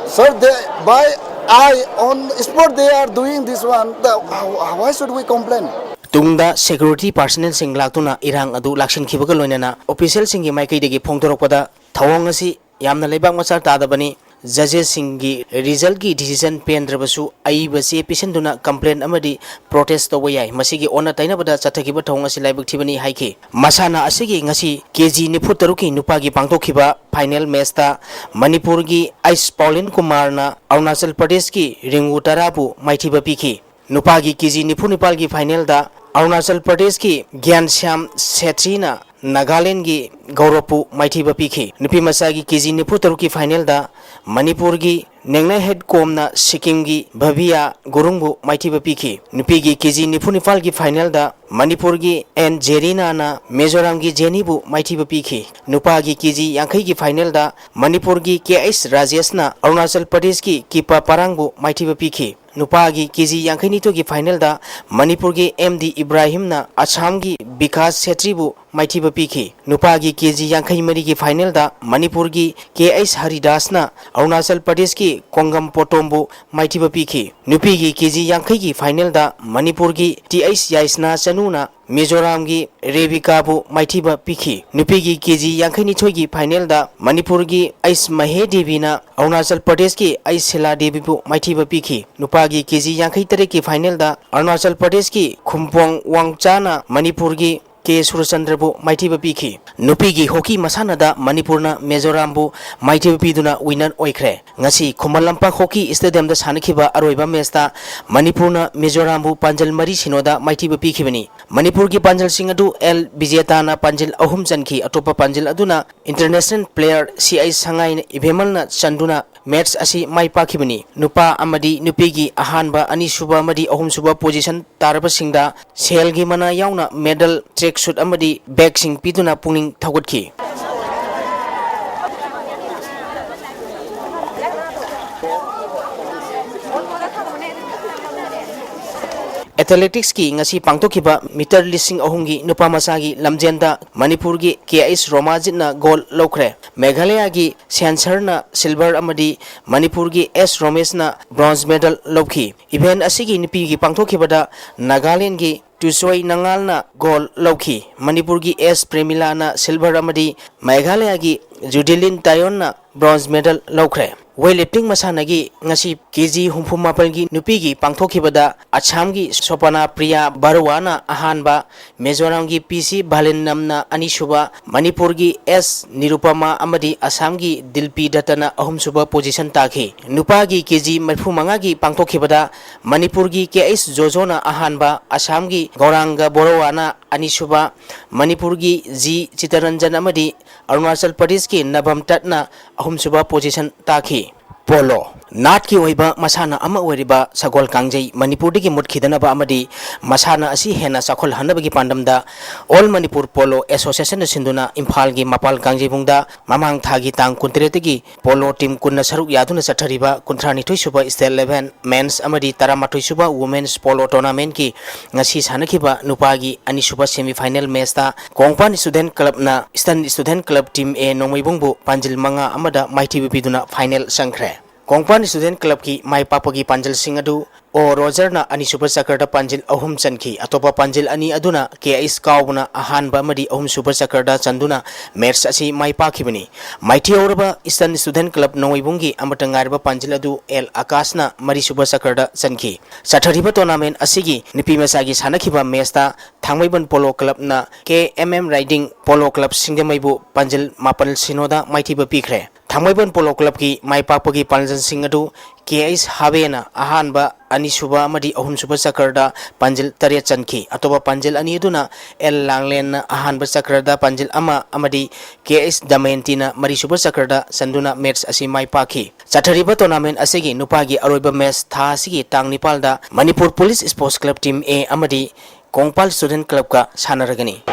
Speaker 21: sir, they by eye on sport they are doing this one. Why should we complain?
Speaker 20: Tungda security personnel sing laktuna irang adu lakshin khibaga loinana official singi maikai degi phongtorokpada thawong asi yamna lebak machar tadabani judges singi result gi decision pendrabasu ai basi pisenduna complaint amadi protest tawai masigi ona tainabada chathakiba thawong asi laibak thibani haike masana asigi ngasi kg nifu taruki nupagi pangtokhiba final match ta manipur gi ice paulin kumar na arunachal pradesh ki ringu tarabu maithiba pikhi nupagi kg nifu nipal gi final da Arunachal Pradesh ki Gyan Syam Setrina Nagaland ki Gaurapu Maithiba pikhi nupi masa ki kg nifu taruki final da Manipur gi Nengna head kom na Sikkim gi Bhavia Gurungbu Maithiba pikhi nupi gi kg nifu nipal ki final da Manipur gi N Jerina na Mizoram gi Jenibu Maithiba pikhi nupa gi kg yankai gi final da Manipur gi KS Rajesh na Arunachal Pradesh ki Kipa Parangbu Maithiba pikhi Nupagi kg yankai nito gi final da Manipur gi MD Ibrahim na Assam gi Vikas Setribu Maithiba pikhi nupagi kg yankai mari gi final da Manipur gi KS Haridas na Arunachal Pradesh ki Kongam Potombu Maithiba pikhi nupi gi kg yankai gi final da Manipur gi TS Yaisna Chanu na Mizoram gi Revika bu Maithiba pikhi nupi gi kg yankai ni thoi gi final da Manipur gi Ais Mahe Devi na Arunachal Pradesh ki Ais Sela Devi bu Maithiba pikhi nupagi kg yankai tare ki final da Arunachal Pradesh ki Khumpong Wangcha na Manipur gi K Surachandra bu Maithiba pikhi nupi gi hockey masana da Manipur na Mizoram bu Maithiba piduna winner oikhre ngasi Khumalampa hockey stadium da sanakhiba aroiba match ta Manipur na Mizoram bu panjal mari sinoda Maithiba pikhibani Manipur gi panjal sing adu L Bijeta na panjal ahum chanki atopa panjal aduna international player CI Sangai Ibemal na chanduna match asi mai pakhibani nupa amadi nupi gi ahanba ani suba amadi ahum suba position taraba singda sel gi mana yauna medal tracksuit amadi bag sing piduna puning thagotki Athletics ki ngasi pangtokhiba meter lising ahungi nupa masagi lamjenda Manipur gi KS Romajit na gold lokre Meghalaya gi Sensar na silver amadi Manipur gi S Romesh na bronze medal lokhi event asigi nipi gi pangtokhiba da Nagaland gi Tusoi Nangal na gold lokhi Manipur gi S Premila na silver amadi Meghalaya gi Judilin Tayon na bronze medal lokre weightlifting masana gi ngasi kg humphumapal gi nupi gi pangtokhiba da Assam gi Sopana Priya Barwa na ahanba Mizoram gi PC Bhalinam na anisuba Manipur gi S Nirupama amadi Assam gi Dilpi Datana ahum suba position takhi nupa gi kg marfumanga gi pangtokhiba da Manipur gi KS Jojo na ahanba Assam gi Gauranga Borowa na anisuba Manipur gi G Chitaranjan amadi Arunachal Pradesh ki Nabam Tatna ahum suba position takhi Polo Nat ki oiba masana ama oiriba sagol kangjai Manipur digi mutkhidana amadi masana asi hena sakhol hanabagi pandamda All Manipur Polo Association sinduna Imphal gi mapal kangjai bungda mamang thagi tang kuntreti polo team kunna saruk yaduna chathariba kuntrani thoi suba state level men's amadi taramathoi suba women's polo tournament ki ngasi sanakhiba nupagi ani suba semi final match ta Kongpan student club na Eastern student club team A nomaibungbu panjil manga amada maithibi biduna final sangkhre Kongpan student club ki mai papagi panjal singadu o Roger na ani super sakarda panjil ahum chanki atopa panjil ani aduna KS kauna ahanba amadi ahum super sakarda chanduna match asi mai pakhibani maithi auraba Eastern student club noibungi amatangarba panjil adu L Akasna mari super sakarda chanki sathariba tournament asigi nipi masagi sanakhiba match ta Thangmaiban polo club na KMM riding polo club singdamaibu panjil mapal sinoda maithiba pikre Thangmaiban polo club ki mai papagi panjal singadu KS Havena ahanba anisuba amadi ahum suba sakarda panjil tariya chanki atoba panjil ani aduna L Langlen ahanba sakarda panjil ama amadi KS Damayantina mari suba sakarda sanduna match asi mai pakhi chathariba tournament asigi nupagi aroiba match tha asigi tang nipalda Manipur Police Sports Club Team A amadi Kongpal Student Club ka sanaragani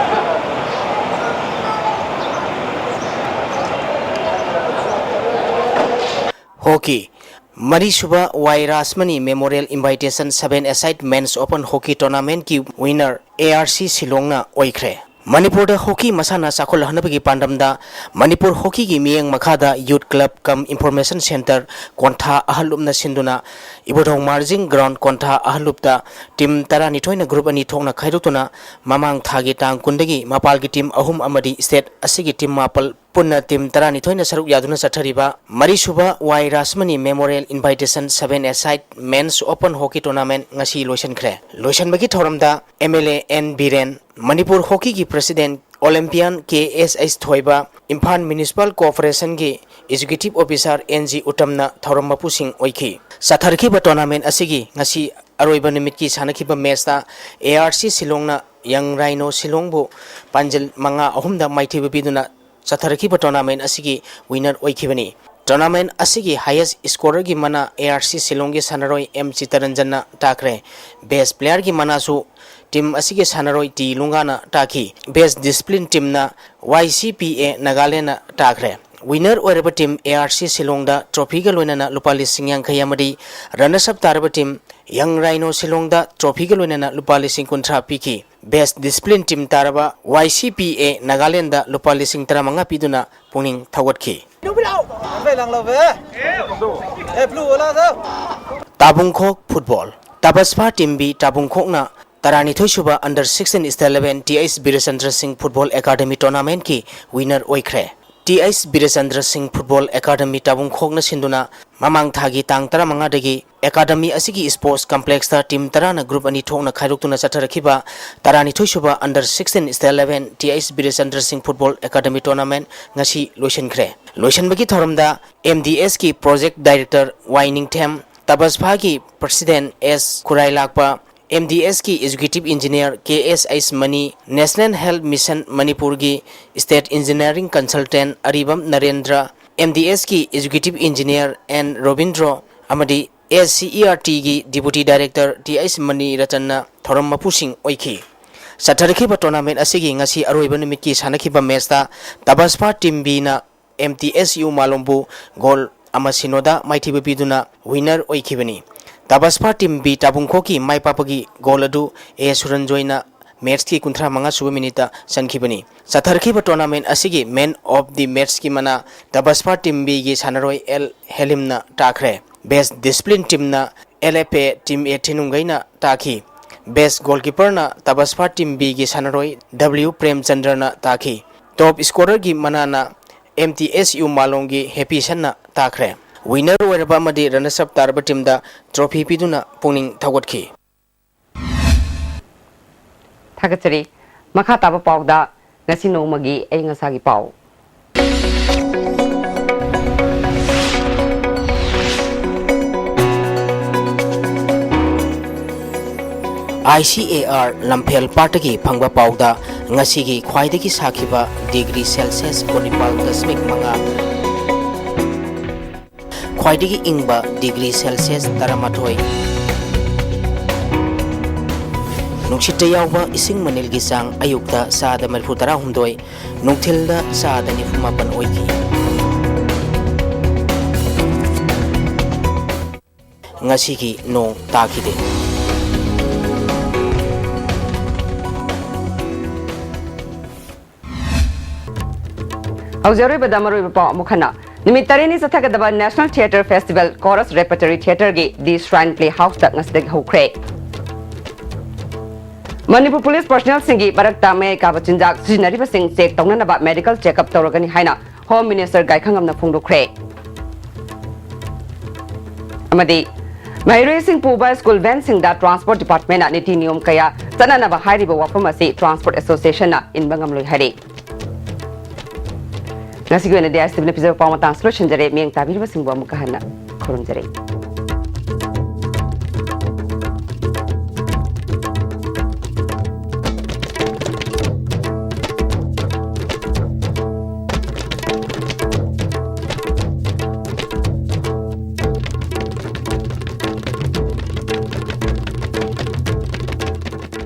Speaker 20: Hockey Marisuba Y Rasmani Memorial Invitation 7-a-side Men's Open Hockey Tournament ki winner ARC Silongna oikre. Manipur da hockey masana sakol hanabagi pandamda Manipur hockey gi miyeng makhada youth club kam information center kontha ahalumna sinduna ibodong margin ground kontha ahalupta team tara nithoina group ani thongna khairutuna mamang thagi tang kundagi mapal gi team ahum amadi state asigi team mapal punna team tara nithoina saruk yaduna sathariba marisuba Y Rasmani Memorial Invitation 7-a-side Men's Open Hockey Tournament ngasi loisan khre loisan bagi thoramda MLA N Biren Manipur Hockey ki President Olympian KSH Thoiba Imphal Municipal Corporation ki Executive Officer NG Utamna Thoramba Pusing oiki Satharki ba tournament asigi ngasi aroiba nimit ki sanakhiba match ta ARC Silongna Young Rhino Silongbu Panjal manga ahumda maithiba biduna Satharki ba tournament asigi winner oikibani Tournament asigi highest scorer gi mana ARC Silongi Sanaroi M Chitaranjana takre best player gi mana su team asigi Sanaroi T Lungana taki best discipline team na YCPA Nagalena takre winner oreba team ARC Silongda trophy ga loinana lupa lising yang khayamadi runners up taraba team Young Rhino Silongda trophy ga loinana lupa lising kontra piki best discipline team taraba YCPA Nagalenda lupa lising taramanga piduna puning thawatki Tabungkhok football Tabaspa team B Tabungkhok na Tarani Thoisuba under 16 is 11 TIS Birasandra Singh Football Academy Tournament ki winner oikre TIS Birasandra Singh Football Academy Tabungkhok na sinduna mamang thagi tang tara manga dagi Academy asigi sports complex ta team tarana group ani thongna khairuktuna chatharakhiba Tarani Thoisuba under 16 is 11 TIS Birasandra Singh Football Academy Tournament ngasi loisan khre loisan bagi thoramda MDS ki project director Wining Them Tabaspa ki president S Kurai Lakpa MDS की executive engineer KSH Mani National Health Mission Manipur की state engineering consultant Aribam Narendra MDS की executive engineer N Robindro amadi SCERT की deputy director TIS Mani Ratanna Thoram Mapusing oiki Satarikhiba tournament asigi ngasi aroiba numit ki sanakhiba match ta Tabaspa team B na MTSU Malombu goal amasinoda maithiba biduna winner oikibani Tabaspa team B Tabungkhok ki mai papagi goal adu A Suranjoina match ki kunthra manga suba minita sankibani Satharkhiba tournament asigi man of the match ki mana Tabaspa team B gi Sanaroi L Helimna takre best discipline team na LFA team A Thinungaina taki best goalkeeper na Tabaspa team B gi Sanaroi W Premchandra na taki top scorer gi mana na MTSU Malongi Happy Sanna takre winner oiraba madi runners up tarba team da trophy piduna puning thawatki
Speaker 1: Thagachari makha taba pawda ngasi nomagi ay ngasagi paw
Speaker 20: ICAR Lamphel Partagi Phangba Pawda ngasigi khwaidagi sakhiba degree Celsius 4.5 manga khwaidagi ingba degree Celsius 18 Nungshita yawba ising manilgi sang ayukta saada 36 nungthilda saada 58 oiki ngasigi no takide
Speaker 1: Auzaroi Badamaroi Papa Mukhana Nimitarini Sathagadaba National Theatre Festival Chorus Repertory Theatre Gi The Shrine Playhouse Tak Ngasdag Hokre Manipur Police Personnel Singi Barak Tame Kabachinjak Sinariba Sing Sek Tonganaba Medical Checkup Torogani Haina Home Minister Gaikangam na Phungdokre Amadi Mahiroi Singh Puba School Van Singh da Transport Department na Niti Niyom Kaya Sananaba Hairiba Wafamasi Transport Association na Inbangam Lui Hari Nasi ko na ISTV na episode pa matang solution jare miyang tabir ba singbo mo kahana kurun jare